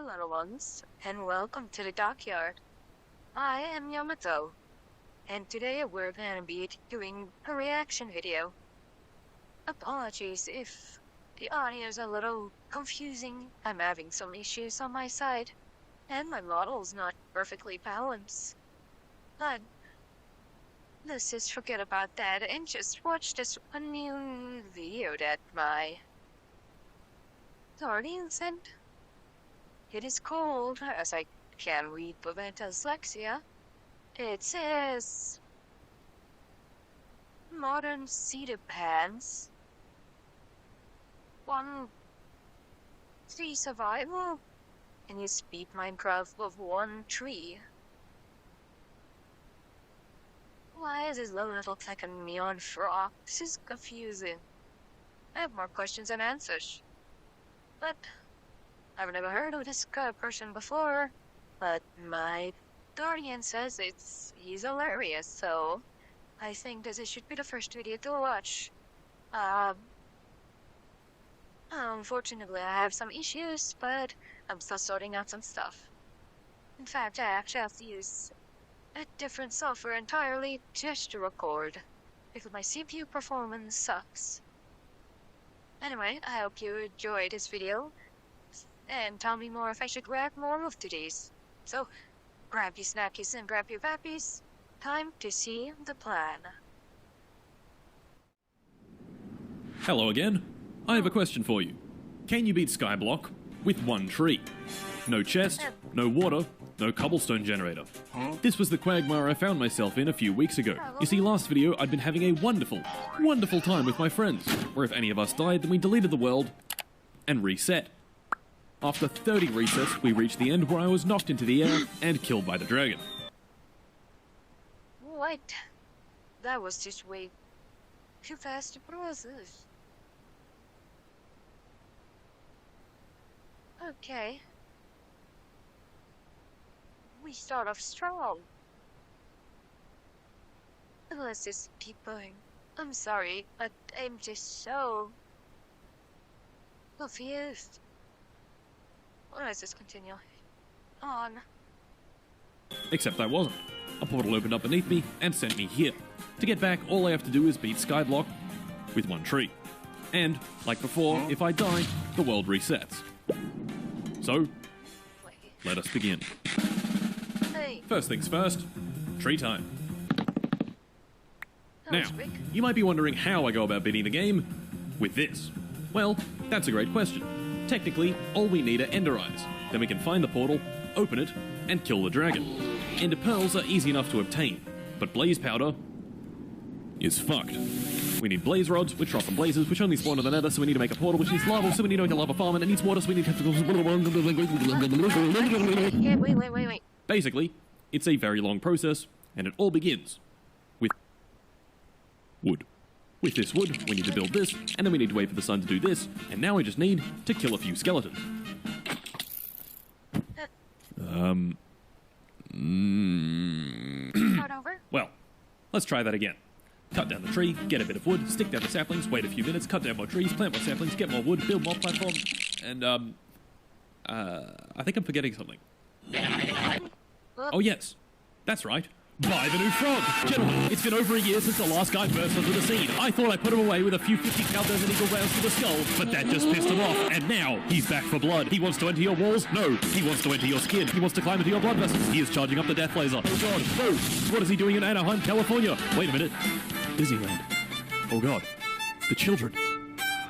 Hello, little ones, and welcome to the dockyard. I am Yamato, and today we're gonna be doing a reaction video. Apologies if the audio is a little confusing. I'm having some issues on my side, and my model's not perfectly balanced. But let's just forget about that and just watch this one new video that my guardian sent. It is called, as I can read prevent dyslexia, it says martincitopants 1-3 survival, and you speed Minecraft with 1 tree. Why is this little like a neon frog? This is confusing. I have more questions than answers. But I've never heard of this person before, but my guardian says he's hilarious, so I think this should be the first video to watch. Unfortunately I have some issues, but I'm still sorting out some stuff. In fact, I actually have to use a different software entirely just to record, because my CPU performance sucks. Anyway, I hope you enjoyed this video, and tell me more if I should react more of today's. So, grab your snackies and grab your vappies. Time to see the plan. Hello again. I have a question for you. Can you beat Skyblock with 1 tree? No chest, no water, no cobblestone generator. This was the quagmire I found myself in a few weeks ago. You see, last video I'd been having a wonderful time with my friends, where if any of us died, then we deleted the world and reset. After 30 resets, we reached the end where I was knocked into the air and killed by the dragon. What? That was just way too fast to process. Okay. We start off strong. Let's just keep going. I'm sorry, but I'm just so confused. Let's just continue on. Except I wasn't. A portal opened up beneath me and sent me here. To get back, all I have to do is beat Skyblock with 1 tree. And, like before, if I die, the world resets. So, let us begin. Hey. First things first, tree time. Now, Quick. you might be wondering how I go about beating the game with this. Well, that's a great question. Technically, all we need are ender eyes. Then we can find the portal, open it, and kill the dragon. Ender pearls are easy enough to obtain, but blaze powder is fucked. We need blaze rods, which are from blazes, which only spawn in the nether, so we need to make a portal, which needs lava, so we need to make a lava farm, and it needs water, so we need to... Yeah, wait. Basically, it's a very long process, and it all begins with wood. With this wood, we need to build this, and then we need to wait for the sun to do this, and now we just need to kill a few skeletons. Start over? Well, let's try that again. Cut down the tree, get a bit of wood, stick down the saplings, wait a few minutes, cut down more trees, plant more saplings, get more wood, build more platform, and, I think I'm forgetting something. Oh yes, that's right. Buy the new frog! Gentlemen, it's been over a year since the last guy burst onto the scene. I thought I put him away with a few 50 cal Desert Eagle rounds to the skull, but that just pissed him off, and now he's back for blood. He wants to enter your walls? No. He wants to enter your skin. He wants to climb into your blood vessels. He is charging up the death laser. Oh god, no! What is he doing in Anaheim, California? Wait a minute. Disneyland. Oh god. The children.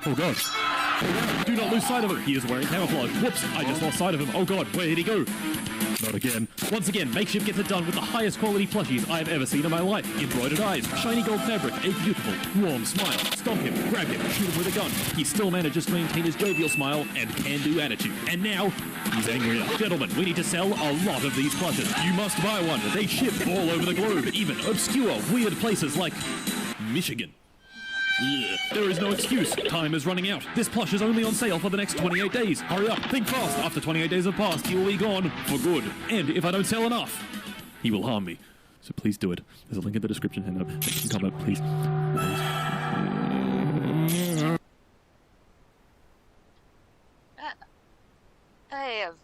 Oh god. Oh god. Do not lose sight of him. He is wearing camouflage. Whoops, I just lost sight of him. Oh god, where did he go? Not again. Once again, Makeshift gets it done with the highest quality plushies I have ever seen in my life. Embroidered eyes, shiny gold fabric, a beautiful, warm smile. Stomp him, grab him, shoot him with a gun. He still manages to maintain his jovial smile and can-do attitude. And now, he's angrier. Gentlemen, we need to sell a lot of these plushes. You must buy one. They ship all over the globe, even obscure, weird places like Michigan. Ugh. There is no excuse. Time is running out. This plush is only on sale for the next 28 days. Hurry up. Think fast. After 28 days have passed, he will be gone for good. And if I don't sell enough, he will harm me. So please do it. There's a link in the description. And comment, please. I have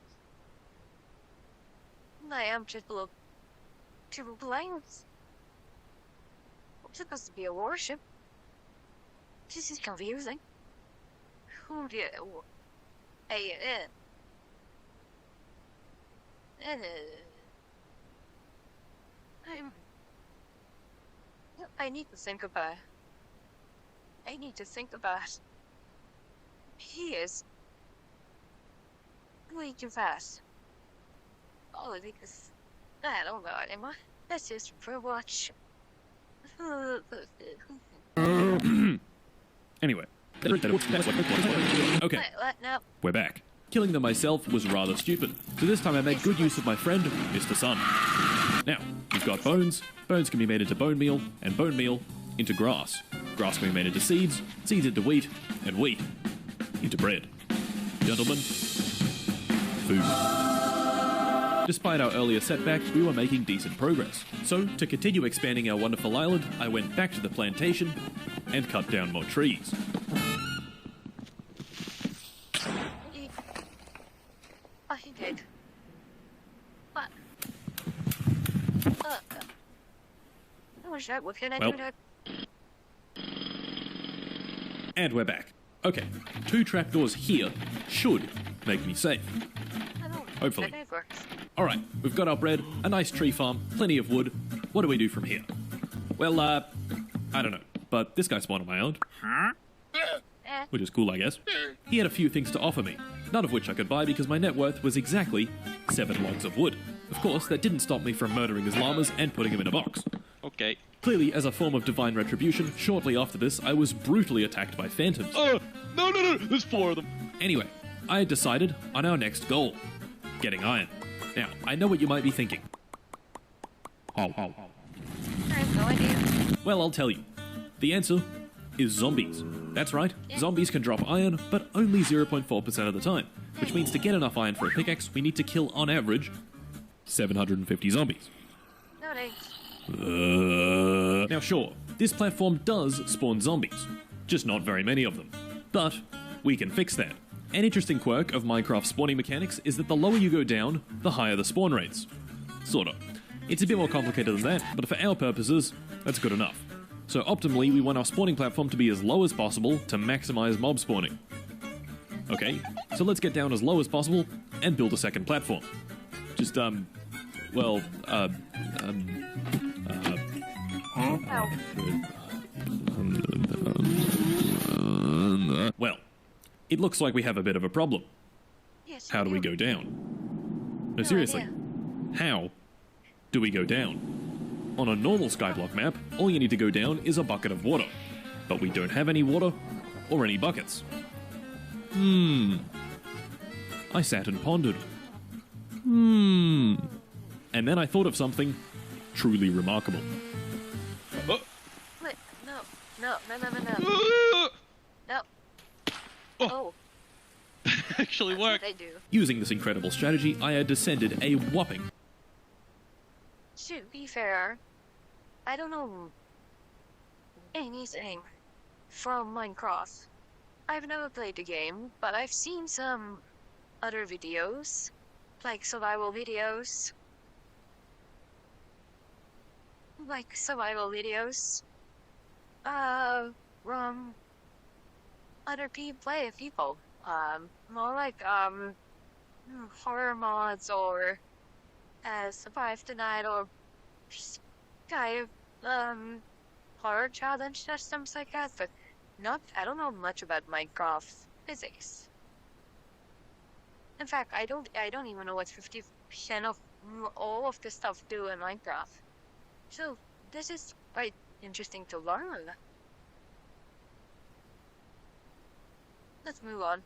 I am just a little too blind. I'm supposed to be a warship. This is confusing. Who did... I need to think about... I need to think about... He is... way too fast. All of because... I don't know anymore. That's just for watch. Anyway. Okay, No. we're back. Killing them myself was rather stupid, so this time I made good use of my friend, Mr. Sun. Now, we've got bones. Bones can be made into bone meal, and bone meal into grass. Grass can be made into seeds, seeds into wheat, and wheat into bread. Gentlemen, food. Despite our earlier setback, we were making decent progress. So, to continue expanding our wonderful island, I went back to the plantation and cut down more trees. He did. What? I wish I would. Can I do that? And we're back. Okay, 2 trapdoors here should make me safe. I don't. Hopefully. That works. Alright, we've got our bread, a nice tree farm, plenty of wood. What do we do from here? Well, I don't know, but this guy spawned on my island. Which is cool, I guess. He had a few things to offer me, none of which I could buy because my net worth was exactly 7 logs of wood. Of course, that didn't stop me from murdering his llamas and putting him in a box. Okay. Clearly, as a form of divine retribution, shortly after this, I was brutally attacked by phantoms. No, there's 4 of them. Anyway, I had decided on our next goal. Getting iron. Now, I know what you might be thinking. I have no idea. Well, I'll tell you. The answer is zombies. That's right, zombies can drop iron, but only 0.4% of the time, which means to get enough iron for a pickaxe, we need to kill, on average, 750 zombies. No thanks. Now sure, this platform does spawn zombies, just not very many of them. But we can fix that. An interesting quirk of Minecraft spawning mechanics is that the lower you go down, the higher the spawn rates. Sorta. It's a bit more complicated than that, but for our purposes, that's good enough. So optimally, we want our spawning platform to be as low as possible to maximize mob spawning. Okay, so let's get down as low as possible and build a second platform. Just, well, it looks like we have a bit of a problem. Yes, How do we go down? No, seriously. How do we go down? On a normal Skyblock map, all you need to go down is a bucket of water. But we don't have any water or any buckets. I sat and pondered. And then I thought of something truly remarkable. Wait, no. No. Oh. Actually That's worked. what I do. Using this incredible strategy, I had descended a whopping To be fair, I don't know anything from Minecraft. I've never played the game, but I've seen some other videos, like survival videos. From other people. More like, horror mods or Survive the Night or just kind of, horror challenge systems like that, but I don't know much about Minecraft physics. In fact, I don't even know what 50% of all of the stuff do in Minecraft. So, this is quite interesting to learn. Let's move on.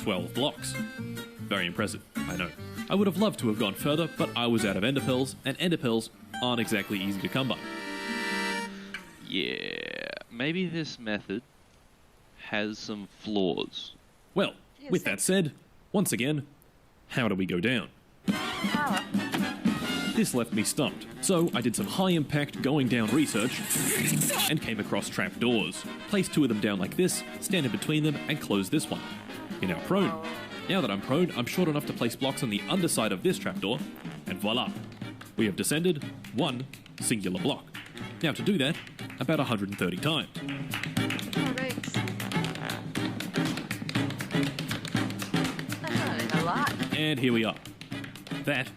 12 blocks. Very impressive, I know. I would have loved to have gone further, but I was out of ender pearls, and ender pearls aren't exactly easy to come by. Yeah, maybe this method has some flaws. Well, with that said, once again, how do we go down? Ah, This left me stumped, so I did some high-impact going-down research and came across trapdoors. Placed 2 of them down like this, stand in between them, and close this one. You're now prone. Now that I'm prone, I'm short enough to place blocks on the underside of this trapdoor, and voila! We have descended one singular block. Now to do that, about 130 times. Alright. That's not even a lot. And here we are. That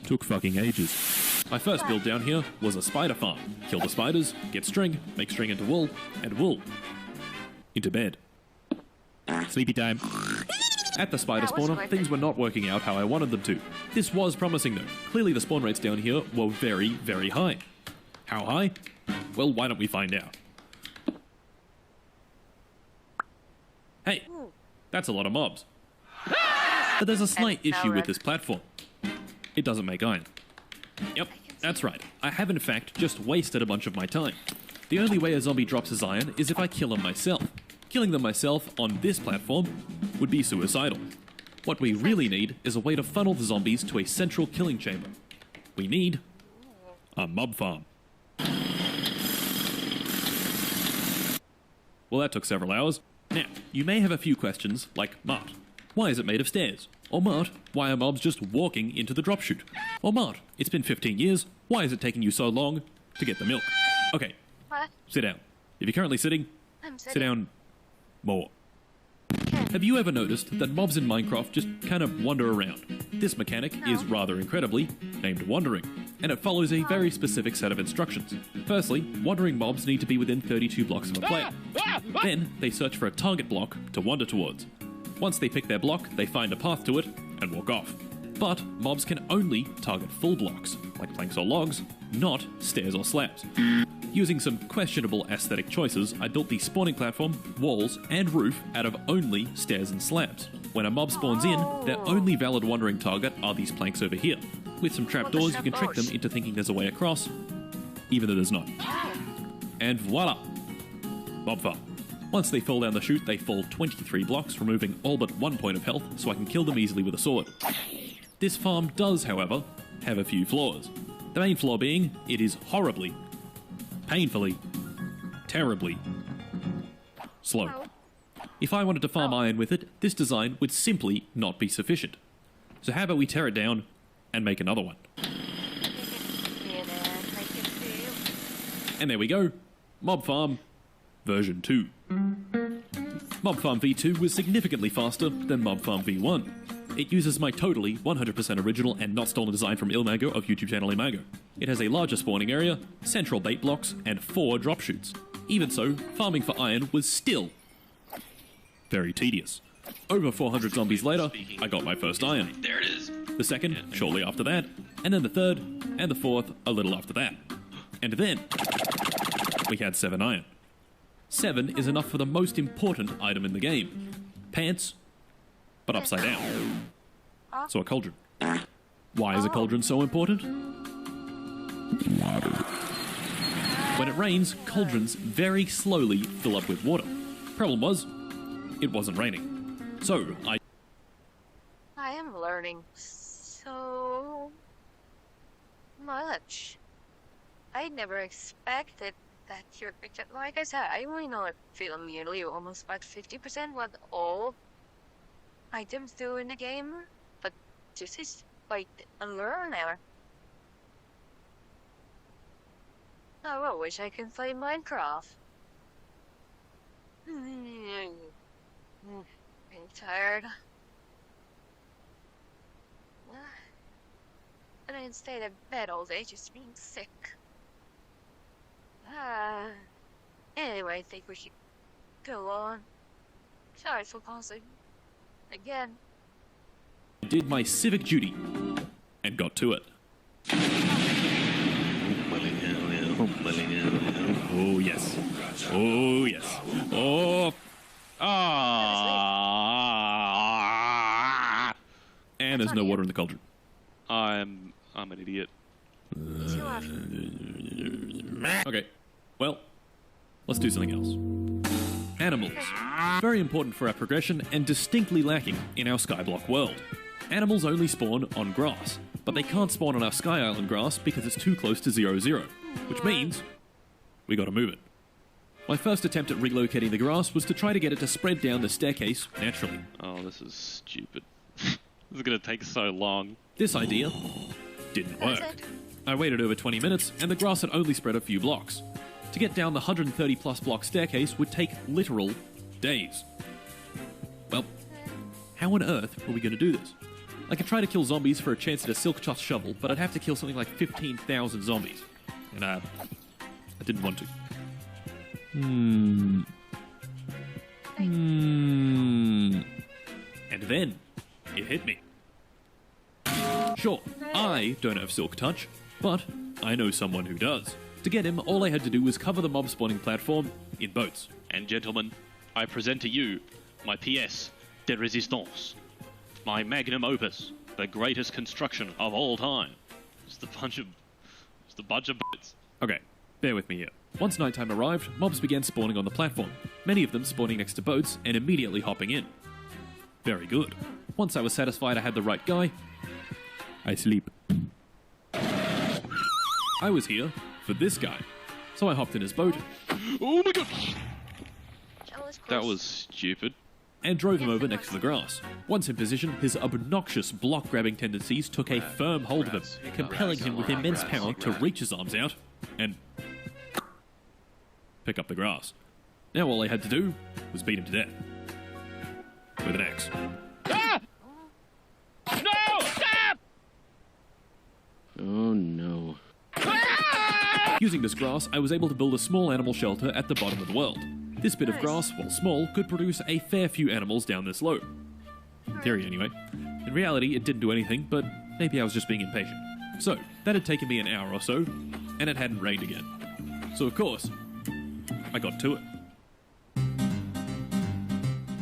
took fucking ages. My first build down here was a spider farm. Kill the spiders, get string, make string into wool, and wool into bed. Sleepy time. At the spider That was spawner, quick. things were not working out how I wanted them to. This was promising though. Clearly the spawn rates down here were very, very high. How high? Well, why don't we find out? Hey, that's a lot of mobs. But there's a slight And issue with red. this platform. It doesn't make iron. Yep, that's right. I have in fact just wasted a bunch of my time. The only way a zombie drops his iron is if I kill him myself. Killing them myself on this platform would be suicidal. What we really need is a way to funnel the zombies to a central killing chamber. We need a mob farm. Well, that took several hours. Now, you may have a few questions like, Mart, why is it made of stairs? Or Mart, why are mobs just walking into the drop chute? Or Mart, it's been 15 years, why is it taking you so long to get the milk? Okay, What? sit down. If you're currently sitting, I'm sit down more. Have you ever noticed that mobs in Minecraft just kind of wander around? This mechanic is rather incredibly named wandering, and it follows a very specific set of instructions. Firstly, wandering mobs need to be within 32 blocks of a player. Then, they search for a target block to wander towards. Once they pick their block, they find a path to it and walk off. But mobs can only target full blocks, like planks or logs, not stairs or slabs. Using some questionable aesthetic choices, I built the spawning platform, walls, and roof out of only stairs and slabs. When a mob spawns in, their only valid wandering target are these planks over here. With some trapdoors, you can trick them into thinking there's a way across, even though there's not. And voila! Mob farm. Once they fall down the chute, they fall 23 blocks, removing all but 1 point of health, so I can kill them easily with a sword. This farm does, however, have a few flaws. The main flaw being, it is horribly, painfully, terribly slow. If I wanted to farm iron with it, this design would simply not be sufficient. So how about we tear it down and make another one? And there we go, Mob Farm version 2. Mob Farm V2 was significantly faster than Mob Farm V1. It uses my totally 100% original and not stolen design from Ilmago of YouTube channel Imago. It has a larger spawning area, central bait blocks, and 4 drop chutes. Even so, farming for iron was still very tedious. Over 400 zombies later, I got my first iron. There it is. The second, shortly after that, and then the third, and the fourth, a little after that. And then, we had 7 iron. 7 is enough for the most important item in the game. Pants, but upside down. So a cauldron. Why is a cauldron so important? When it rains, cauldrons very slowly fill up with water. Problem was, it wasn't raining. So I am learning so much. I never expected that your picture. Like I said, I only know it feel nearly almost about 50% what all items do in the game, but this is quite a learner. Oh, I wish I could play Minecraft. I'm tired. And I stayed in bed all day just being sick. Anyway, I think we should go on. Sorry for pausing. Again. did my civic duty and got to it. Oh yes. Oh yes. Oh. Ah. And there's no water in the cauldron. I'm an idiot. Okay. Well, let's do something else. Animals. Very important for our progression and distinctly lacking in our Skyblock world. Animals only spawn on grass, but they can't spawn on our Sky Island grass because it's too close to 0, 0, which means we gotta move it. My first attempt at relocating the grass was to try to get it to spread down the staircase naturally. Oh, this is stupid. This is gonna take so long. This idea didn't work. I waited over 20 minutes, and the grass had only spread a few blocks. To get down the 130 plus block staircase would take literal days. Well, how on earth were we going to do this? I could try to kill zombies for a chance at a silk touch shovel, but I'd have to kill something like 15,000 zombies. And I didn't want to. And then it hit me. Sure, I don't have silk touch, but I know someone who does. To get him, all I had to do was cover the mob spawning platform in boats. And gentlemen, I present to you my pièce de résistance, my magnum opus, the greatest construction of all time. Just a bunch of boats. Okay, bear with me here. Once nighttime arrived, mobs began spawning on the platform, many of them spawning next to boats and immediately hopping in. Very good. Once I was satisfied I had the right guy, I sleep. I was here for this guy, so I hopped in his boat. Oh my god! That That was stupid. And drove him over next to the grass. Once in position, his obnoxious block-grabbing tendencies took a firm hold of him, compelling him with immense power to reach his arms out and pick up the grass. Now all I had to do was beat him to death. With an axe. Ah! No! Stop! Oh no. Using this grass, I was able to build a small animal shelter at the bottom of the world. This bit of grass, while small, could produce a fair few animals down this low. In theory, anyway. In reality, it didn't do anything, but maybe I was just being impatient. So, that had taken me an hour or so, and it hadn't rained again. So, of course, I got to it.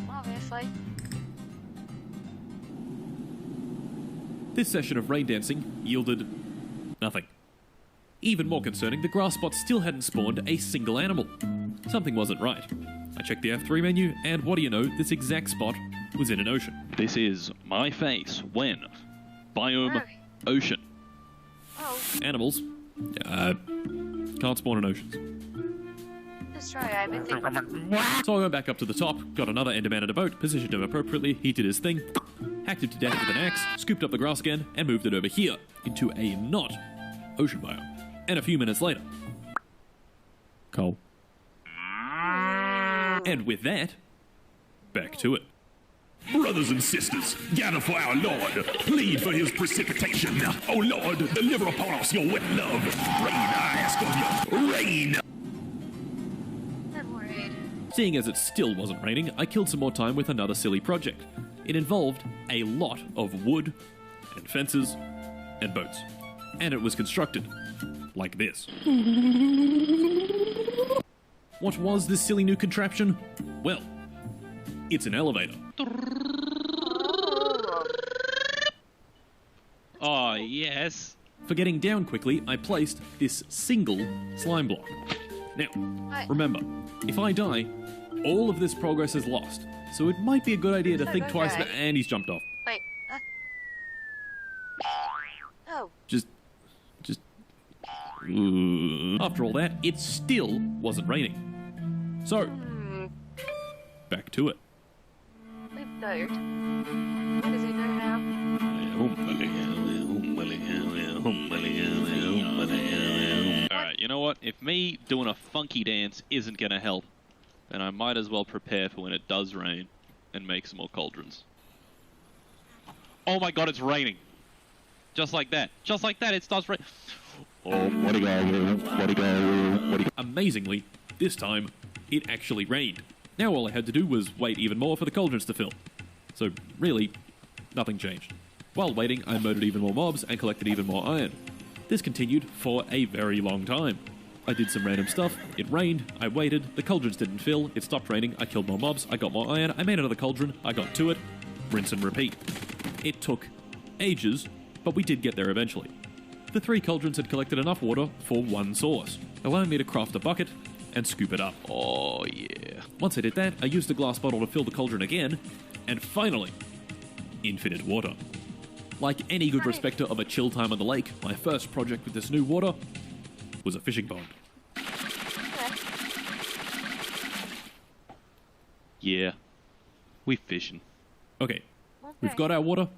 Obviously. This session of rain dancing yielded nothing. Even more concerning, the grass spot still hadn't spawned a single animal. Something wasn't right. I checked the F3 menu, and what do you know, this exact spot was in an ocean. This is my face when biome ocean. Oh, Animals, can't spawn in oceans. let's try everything. So I went back up to the top, got another Enderman in a boat, positioned him appropriately, he did his thing, hacked him to death with an axe, scooped up the grass again, and moved it over here, into a not ocean biome. And a few minutes later, coal. And with that, back to it. Brothers and sisters, gather for our Lord. Plead for his precipitation. Oh Lord, deliver upon us your wet love. Rain, I ask of you. Rain. I'm worried. Seeing as it still wasn't raining, I killed some more time with another silly project. It involved a lot of wood, and fences, and boats. And it was constructed like this. What was this silly new contraption? Well, it's an elevator. Oh, yes. For getting down quickly, I placed this single slime block. Now, remember, if I die, all of this progress is lost. So it might be a good idea to think twice about... And he's jumped off. Wait. Oh. Just... After all that, it still wasn't raining. So, back to it. We've died. What does he do now? Alright, you know what? If me doing a funky dance isn't gonna help, then I might as well prepare for when it does rain and make some more cauldrons. Oh my god, it's raining! Just like that. Just like that, it starts raining. Oh, what do you go? Amazingly, this time, it actually rained. Now all I had to do was wait even more for the cauldrons to fill. So, really, nothing changed. While waiting, I murdered even more mobs and collected even more iron. This continued for a very long time. I did some random stuff, it rained, I waited, the cauldrons didn't fill, it stopped raining, I killed more mobs, I got more iron, I made another cauldron, I got to it, rinse and repeat. It took ages, but we did get there eventually. The 3 cauldrons had collected enough water for one source, allowing me to craft a bucket and scoop it up. Oh, yeah. Once I did that, I used a glass bottle to fill the cauldron again, and finally, infinite water. Like any good respecter of a chill time on the lake, my first project with this new water was a fishing pond. Yeah. We fishing. Okay, Okay. we've got our water.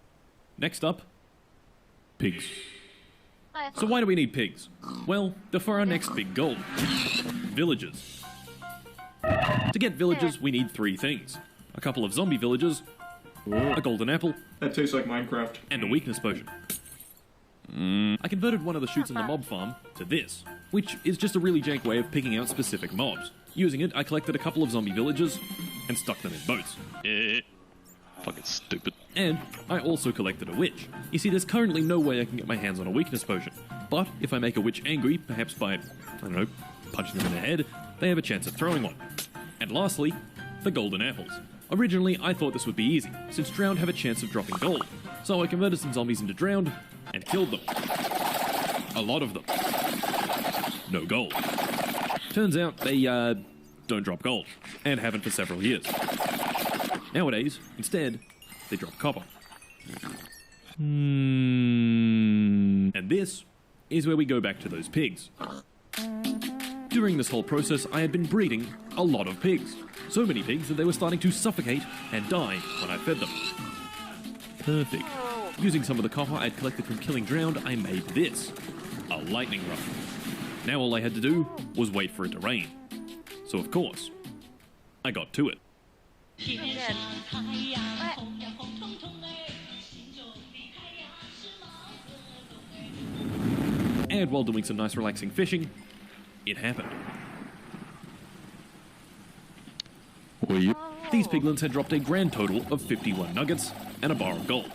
Next up, pigs. I- So why do we need pigs? Well, they're for our next big goal. Villages. To get villages, we need 3 things. A couple of zombie villages, a golden apple, That tastes like Minecraft. and a weakness potion. I converted one of the shoots in the mob farm to this, which is just a really jank way of picking out specific mobs. Using it, I collected a couple of zombie villages and stuck them in boats. Fucking stupid. And I also collected a witch. You see, there's currently no way I can get my hands on a weakness potion. But if I make a witch angry, perhaps by, I don't know, punching them in the head, they have a chance of throwing one. And lastly, the golden apples. Originally, I thought this would be easy, since drowned have a chance of dropping gold. So I converted some zombies into drowned and killed them. A lot of them. No gold. Turns out they, don't drop gold, and haven't for several years. Nowadays, instead, they drop copper. And this is where we go back to those pigs. During this whole process, I had been breeding a lot of pigs. So many pigs that they were starting to suffocate and die when I fed them. Perfect. Using some of the copper I'd collected from killing drowned, I made this. A lightning rod. Now all I had to do was wait for it to rain. So of course, I got to it. Again. I- And while doing some nice relaxing fishing, it happened. These piglins had dropped a grand total of 51 nuggets and a bar of gold.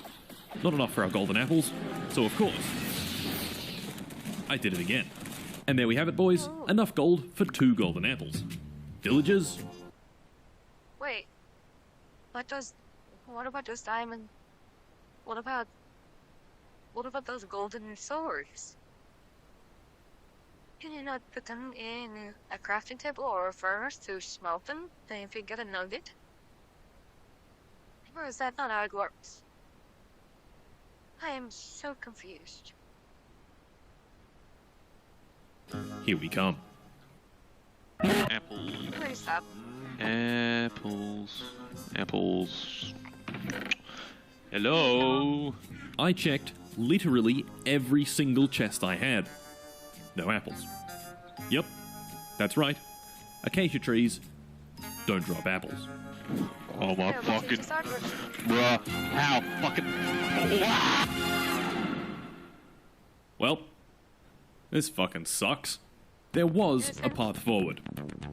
Not enough for our golden apples, so of course, I did it again. And there we have it, boys. Enough gold for 2 golden apples. Villagers? Wait. What about those diamonds? What about those golden swords? Can you not put them in a crafting table or a furnace to smelt them, then if you get a nugget? Or is that not how it works? I am so confused. Here we come. Apples. Please stop. Apples. Apples. Hello? I checked literally every single chest I had. No apples. Yep, that's right. Acacia trees don't drop apples. Oh my Yeah, but you fucking... just started with- Bruh. How fucking... Well, this fucking sucks. There was a path forward.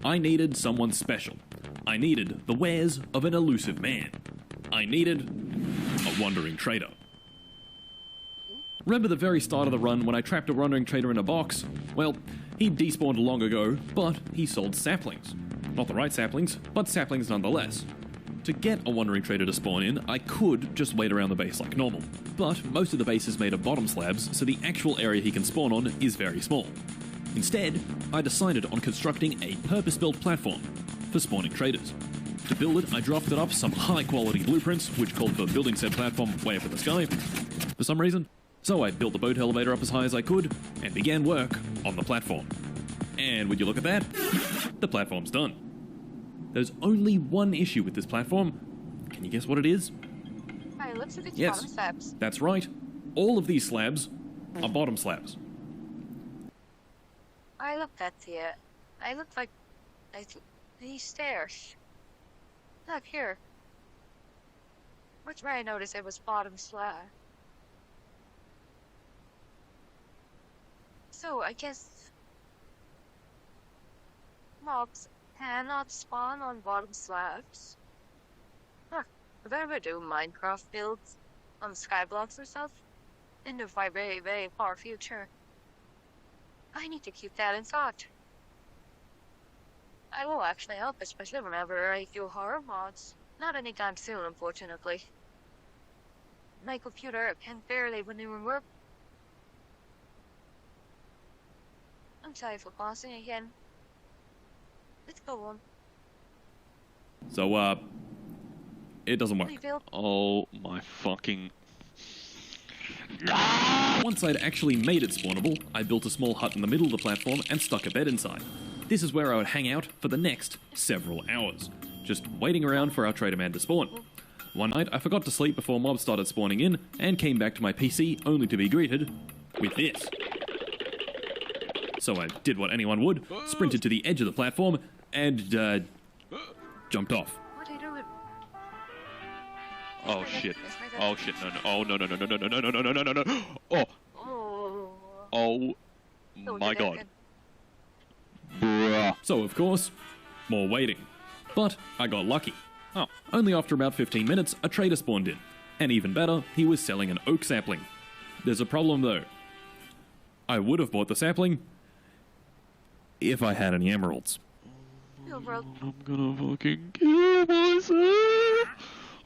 I needed someone special. I needed the wares of an elusive man. I needed a wandering trader. Remember the very start of the run when I trapped a wandering trader in a box? Well, he despawned long ago, but he sold saplings. Not the right saplings, but saplings nonetheless. To get a wandering trader to spawn in, I could just wait around the base like normal. But most of the base is made of bottom slabs, so the actual area he can spawn on is very small. Instead, I decided on constructing a purpose-built platform for spawning traders. To build it, I drafted up some high-quality blueprints, which called for building said platform way up in the sky, for some reason. So I built the boat elevator up as high as I could, and began work on the platform. And would you look at that? The platform's done. There's only one issue with this platform. Can you guess what it is? I looked at its Yes. bottom steps. That's right. All of these slabs are bottom slabs. I looked at I looked like these stairs. Look here. Which way I noticed it was bottom slab. So I guess mobs cannot spawn on bottom slabs. Huh. If I ever do Minecraft builds on Skyblocks or stuff in the very, very far future, I need to keep that in thought. I will actually help, especially whenever I do horror mods. Not anytime soon, unfortunately. My computer can barely maneuver. I'm sorry for pausing again. Let's go on. So, it doesn't work. We built Oh my fucking... Once I'd actually made it spawnable, I built a small hut in the middle of the platform and stuck a bed inside. This is where I would hang out for the next several hours. just waiting around for our trader man to spawn. One night, I forgot to sleep before mobs started spawning in, and came back to my PC only to be greeted with this. So I did what anyone would, sprinted to the edge of the platform, and, jumped off. What are you doing? Oh shit. Oh shit, no, no. Oh, no, no, no, no, no, no, no, no, no, no, no, no. Oh. Oh. Oh my god. Bruh. So, of course, more waiting. But I got lucky. Oh. Only after about 15 minutes, a trader spawned in. And even better, he was selling an oak sapling. There's a problem though. I would have bought the sapling if I had any emeralds. You broke. I'm gonna fucking kill myself.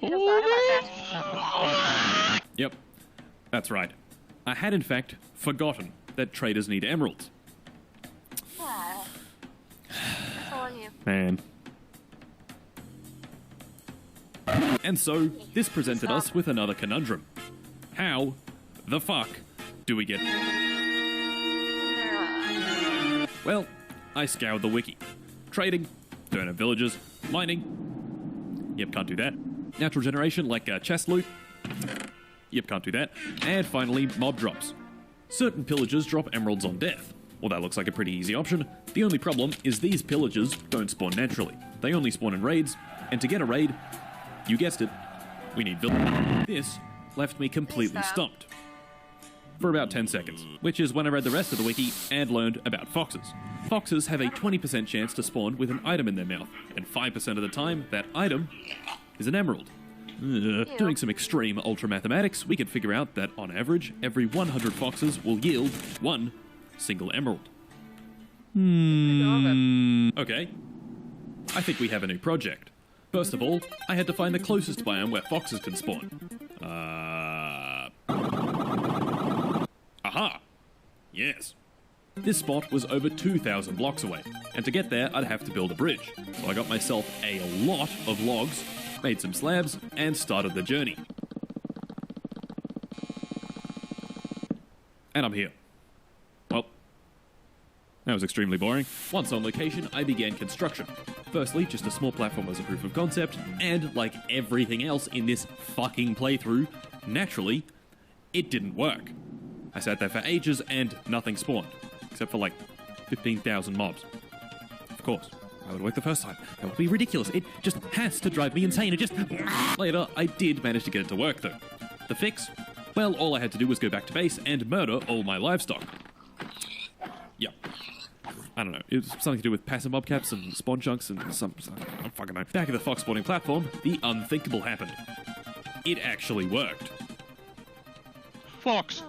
You thought about that. Yep, that's right. I had in fact forgotten that traders need emeralds. Ah. That's all you. Man. And so, this presented us with another conundrum. How the fuck do we get... Well, I scoured the wiki. Trading, turn up villages, mining. Yep, can't do that. Natural generation like chest loot. Yep, can't do that. And finally, mob drops. Certain pillagers drop emeralds on death. Well, that looks like a pretty easy option. The only problem is these pillagers don't spawn naturally. They only spawn in raids, and to get a raid, you guessed it, we need villagers. This left me completely stumped. For about 10 seconds, which is when I read the rest of the wiki and learned about foxes. Foxes have a 20% chance to spawn with an item in their mouth, and 5% of the time, that item is an emerald. Doing some extreme ultra mathematics, we could figure out that on average, every 100 foxes will yield one single emerald. Okay. I think we have a new project. First of all, I had to find the closest biome where foxes can spawn. Aha! Yes. This spot was over 2,000 blocks away, and to get there I'd have to build a bridge. So I got myself a lot of logs, made some slabs, and started the journey. And I'm here. Well, that was extremely boring. Once on location, I began construction. Firstly, just a small platform as a proof of concept, and like everything else in this fucking playthrough, naturally, it didn't work. I sat there for ages and nothing spawned, except for like 15,000 mobs. Of course, that would work the first time. That would be ridiculous. It just has to drive me insane. It just... Later, I did manage to get it to work though. The fix? Well, all I had to do was go back to base and murder all my livestock. Yep. I don't know, it was something to do with passive mob caps and spawn chunks and some I don't fucking know. Back at the fox spawning platform, the unthinkable happened. It actually worked. Fox!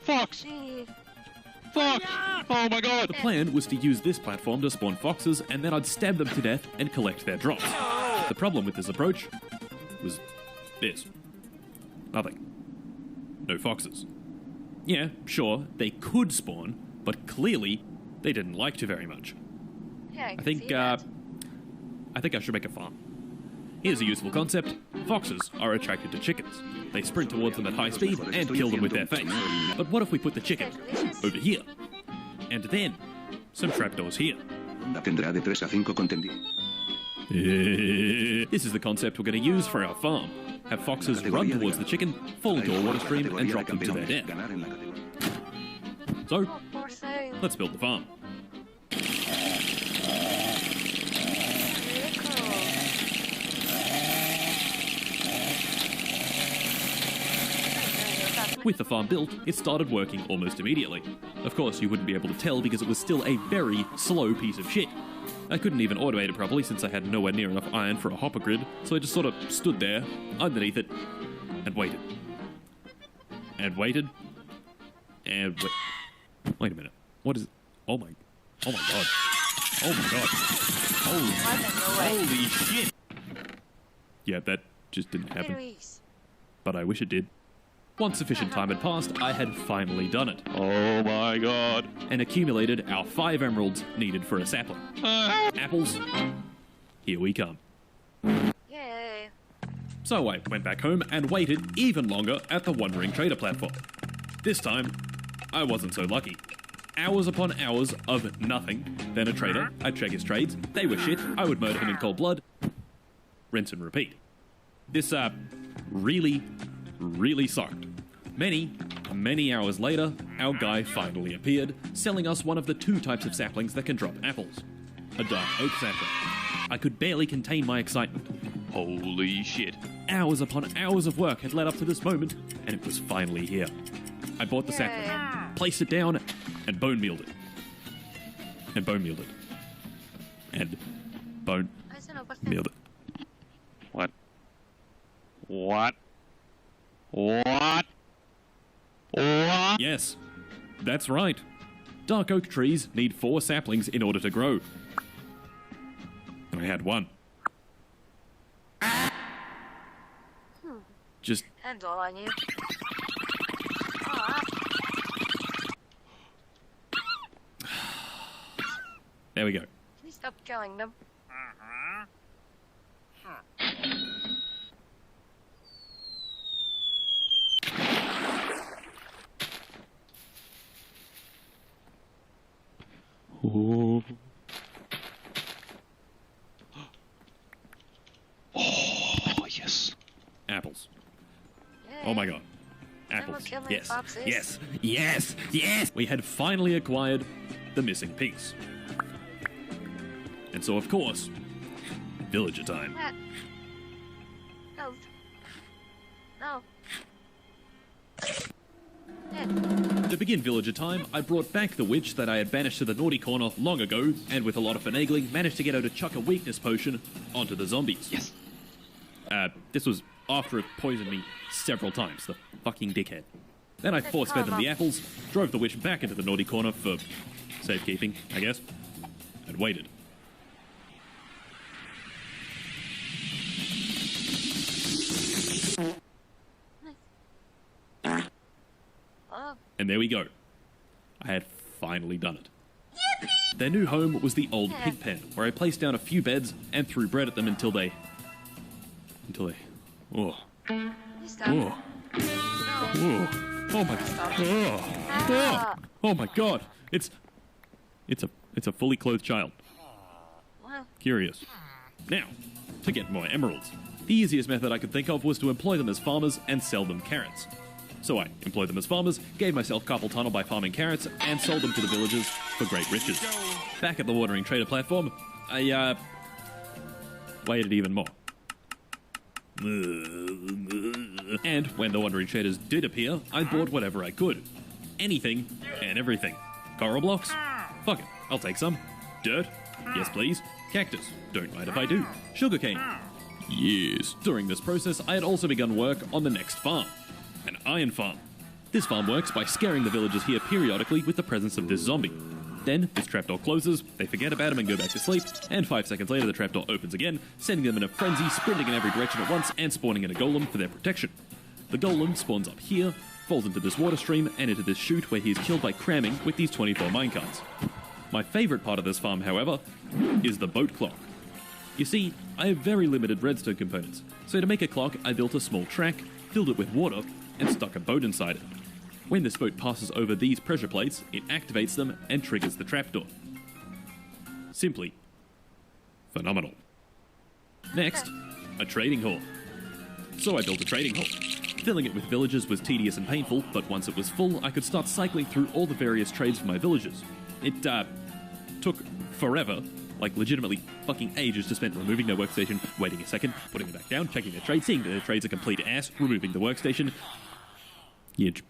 Fox! Gee. Fox! Oh my god! The plan was to use this platform to spawn foxes, and then I'd stab them to death and collect their drops. The problem with this approach was this. Nothing. No foxes. Yeah, sure, they could spawn, but clearly they didn't like to very much. Yeah, I I think I should make a farm. Here's a useful concept. Foxes are attracted to chickens. They sprint towards them at high speed and kill them with their face. But what if we put the chicken over here? And then some trapdoors here. Tendrá de 3 a 5 contendidos. This is the concept we're going to use for our farm. Have foxes run towards the chicken, fall into a water stream, and drop them to their death. Ganar en la categoría. So, Poor thing. let's build the farm. Really cool. With the farm built, it started working almost immediately. Of course, you wouldn't be able to tell because it was still a very slow piece of shit. I couldn't even automate it properly since I had nowhere near enough iron for a hopper grid, so I just sort of stood there, underneath it, and waited. And waited. And wait a minute. What is it? Oh my god. Oh my god. Holy shit. Yeah, that just didn't happen. Berries. But I wish it did. Once sufficient time had passed, I had finally done it, Oh my god. and accumulated our 5 emeralds needed for a sapling. Apples, here we come. Yay. So I went back home and waited even longer at the Wandering Trader platform. This time, I wasn't so lucky. Hours upon hours of nothing. Then a trader, I'd check his trades, they were shit, I would murder him in cold blood, rinse and repeat. This, really, really sucked. Many hours later, our guy finally appeared, selling us one of the 2 types of saplings that can drop apples. A dark oak sapling. I could barely contain my excitement. Holy shit. Hours upon hours of work had led up to this moment, and it was finally here. I bought the sapling, placed it down, and bone mealed it. And bone mealed it. And bone mealed it. What? What? What? What? Yes, that's right. Dark oak trees need 4 saplings in order to grow. I had 1. Just And all on you. there we go. Please stop killing them. Oh. Oh, yes. Apples. Yay. Oh my god. And we're Apples. killing Yes. foxes. Yes. Yes. Yes. We had finally acquired the missing piece. And so, of course, villager time. Ah. No. No. Dead. To begin villager time, I brought back the witch that I had banished to the naughty corner long ago, and with a lot of finagling, managed to get her to chuck a weakness potion onto the zombies. Yes. This was after it poisoned me several times, the fucking dickhead. Then I force-fed them the apples, drove the witch back into the naughty corner for safekeeping, I guess, and waited. Oh. And there we go. I had finally done it. Their new home was the old pig pen, where I placed down a few beds and threw bread at them until they... Oh. Please stop. Oh. No. Oh. Oh my... Oh. Ah. Oh my god. It's a fully clothed child. Well, Curious. Now, to get more emeralds. The easiest method I could think of was to employ them as farmers and sell them carrots. So I employed them as farmers, gave myself carpal tunnel by farming carrots, and sold them to the villagers for great riches. Back at the watering trader platform, I, waited even more. And when the wandering traders did appear, I bought whatever I could. Anything and everything. Coral blocks? Fuck it, I'll take some. Dirt? Yes please. Cactus? Don't mind if I do. Sugarcane? Yes. During this process, I had also begun work on the next farm. An iron farm. This farm works by scaring the villagers here periodically with the presence of this zombie. Then, this trapdoor closes, they forget about him and go back to sleep, and 5 seconds later the trapdoor opens again, sending them in a frenzy, sprinting in every direction at once, and spawning in a golem for their protection. The golem spawns up here, falls into this water stream, and into this chute where he is killed by cramming with these 24 minecarts. My favourite part of this farm, however, is the boat clock. You see, I have very limited redstone components, so to make a clock I built a small track, filled it with water, and stuck a boat inside it. When this boat passes over these pressure plates, it activates them and triggers the trapdoor. Simply phenomenal. Next, a trading hall. So I built a trading hall. Filling it with villagers was tedious and painful, but once it was full, I could start cycling through all the various trades for my villagers. It, took forever, like legitimately fucking ages to spend removing their workstation, waiting a second, putting it back down, checking their trade, seeing that their trade's a complete ass, removing the workstation. Yidge.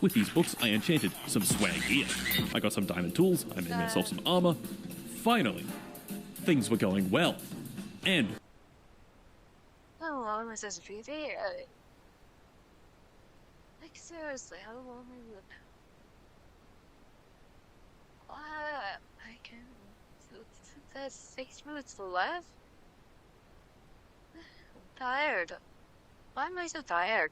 With these books, I enchanted some swag gear. I got some diamond tools, I made myself some armor. Finally, things were going well. And... how long was this video? Like, seriously, how long is it? I can... There's 6 minutes left? I'm tired. Why am I so tired?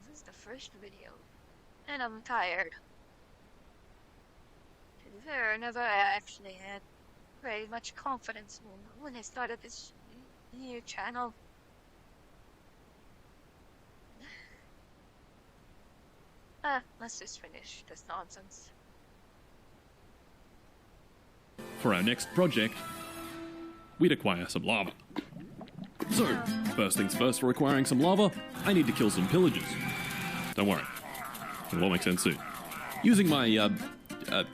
This is the first video, and I'm tired. To be fair, I never actually had very much confidence when I started this new channel. Let's just finish this nonsense. For our next project, we'd acquire some lava. So, first things first, for acquiring some lava, I need to kill some pillagers. Don't worry, it'll all make sense soon. Using my, I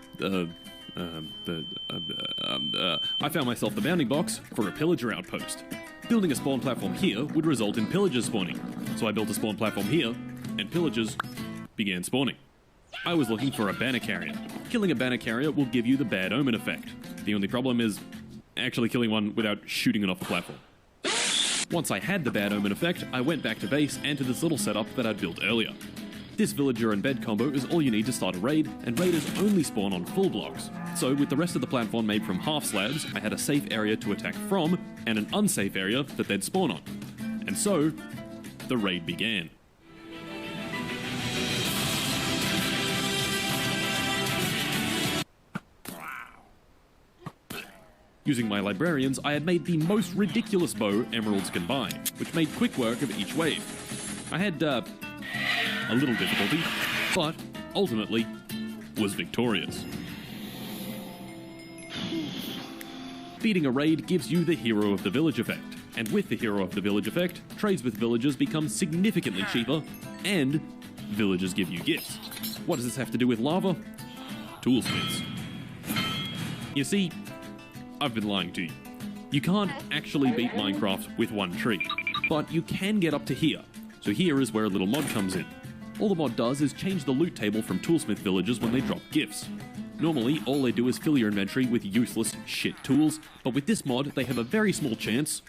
found myself the bounding box for a pillager outpost. Building a spawn platform here would result in pillagers spawning, so I built a spawn platform here, and pillagers began spawning. I was looking for a banner carrier. Killing a banner carrier will give you the bad omen effect. The only problem is actually killing one without shooting it off the platform. Once I had the bad omen effect, I went back to base and to this little setup that I'd built earlier. This villager and bed combo is all you need to start a raid, and raiders only spawn on full blocks. So with the rest of the platform made from half slabs, I had a safe area to attack from, and an unsafe area that they'd spawn on. And so, the raid began. Using my librarians, I had made the most ridiculous bow emeralds can buy, which made quick work of each wave. I had, a little difficulty, but ultimately was victorious. Beating a raid gives you the Hero of the Village effect, and with the Hero of the Village effect, trades with villagers become significantly cheaper, and villagers give you gifts. What does this have to do with lava? Toolsmiths. You see, I've been lying to you. You can't actually beat Minecraft with one tree, but you can get up to here. So here is where a little mod comes in. All the mod does is change the loot table from toolsmith villagers when they drop gifts. Normally, all they do is fill your inventory with useless shit tools, but with this mod, they have a very small chance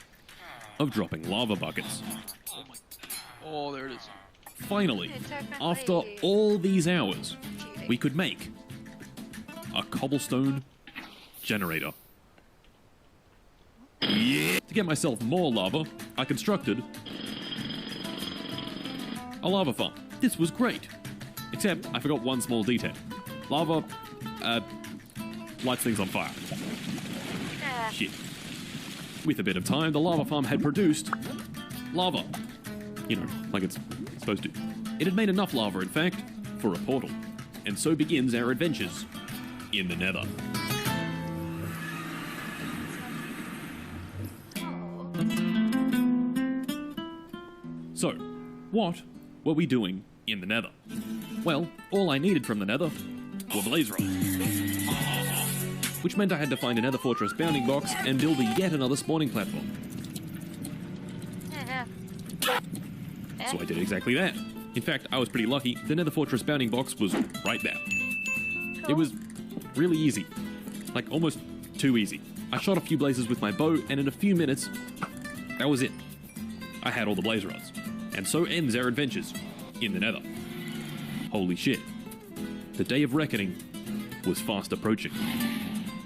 of dropping lava buckets. Oh, there it is. Finally, after all these hours, we could make a cobblestone generator. To get myself more lava, I constructed a lava farm. This was great. Except I forgot one small detail. Lava, lights things on fire. Shit. With a bit of time, the lava farm had produced lava. You know, like it's supposed to. It had made enough lava, in fact, for a portal. And so begins our adventures in the Nether. So, what were we doing in the Nether? Well, all I needed from the Nether were blaze rods, which meant I had to find a Nether Fortress bounding box and build yet another spawning platform. So I did exactly that. In fact, I was pretty lucky. The Nether Fortress bounding box was right there. It was really easy. Like, almost too easy. I shot a few blazes with my bow, and in a few minutes, that was it. I had all the blaze rods. And so ends our adventures in the Nether. Holy shit. The day of reckoning was fast approaching.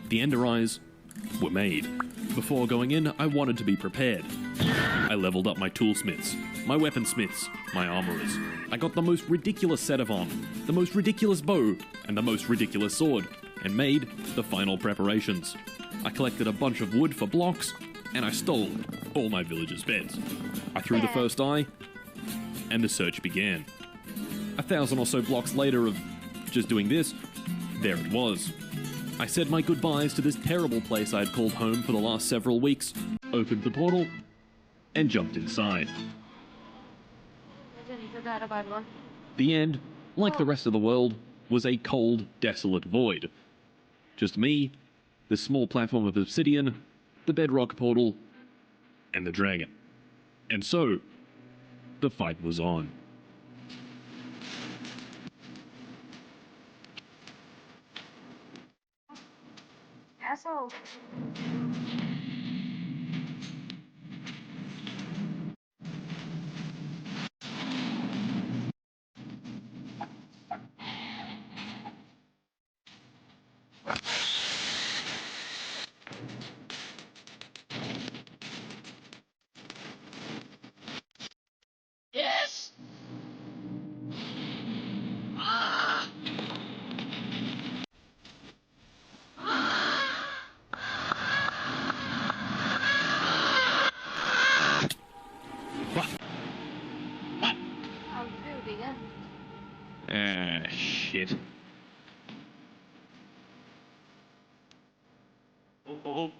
The Ender Eyes were made. Before going in, I wanted to be prepared. I leveled up my toolsmiths, my weaponsmiths, my armorers. I got the most ridiculous set of armor, the most ridiculous bow, and the most ridiculous sword, and made the final preparations. I collected a bunch of wood for blocks, and I stole all my villagers' beds. I threw the first eye, and the search began. 1,000 or so blocks later of just doing this, there it was. I said my goodbyes to this terrible place I had called home for the last several weeks, opened the portal, and jumped inside. The end, like the rest of the world, was a cold, desolate void. Just me, this small platform of obsidian, the bedrock portal, and the dragon. And so, the fight was on. Asshole. Yes! Shit.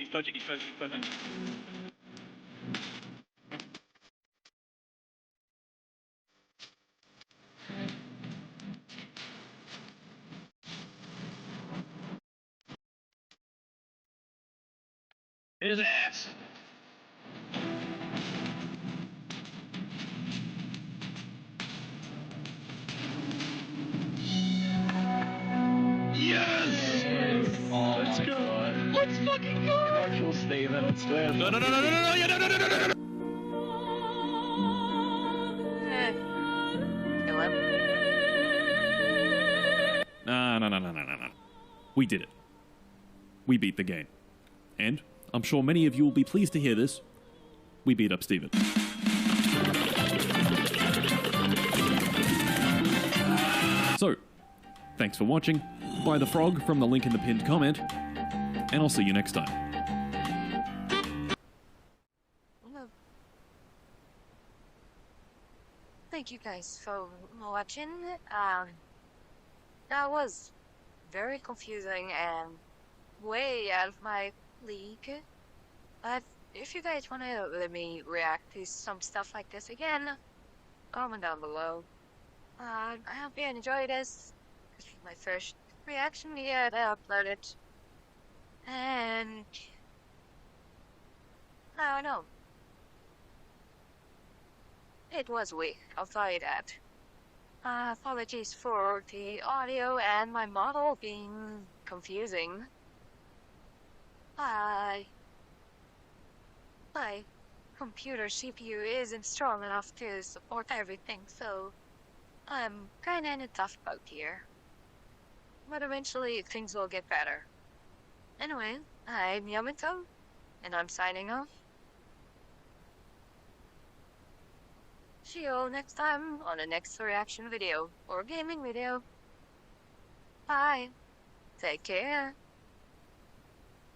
he's dodging, he's dodging. His ass! Yes! Oh, let's go! Let's fucking go! Marshall Steven. No, no, no, no, no, no, no, no, no, no, no, no! Kill him. No. We did it. We beat the game. And I'm sure many of you will be pleased to hear this. We beat up Steven. So, thanks for watching. Buy the frog from the link in the pinned comment. And I'll see you next time. Thank you guys for watching. That was very confusing and way out of my league. But if you guys want to let me react to some stuff like this again, comment down below. I hope you enjoyed this. This is my first reaction video that I uploaded. And I don't know. It was weak, I'll tell you that. Apologies for the audio and my model being confusing. My computer CPU isn't strong enough to support everything, so I'm kinda in a tough boat here. But eventually things will get better. Anyway, I'm Yamato, and I'm signing off. See you all next time on the next reaction video or gaming video. Bye. Take care.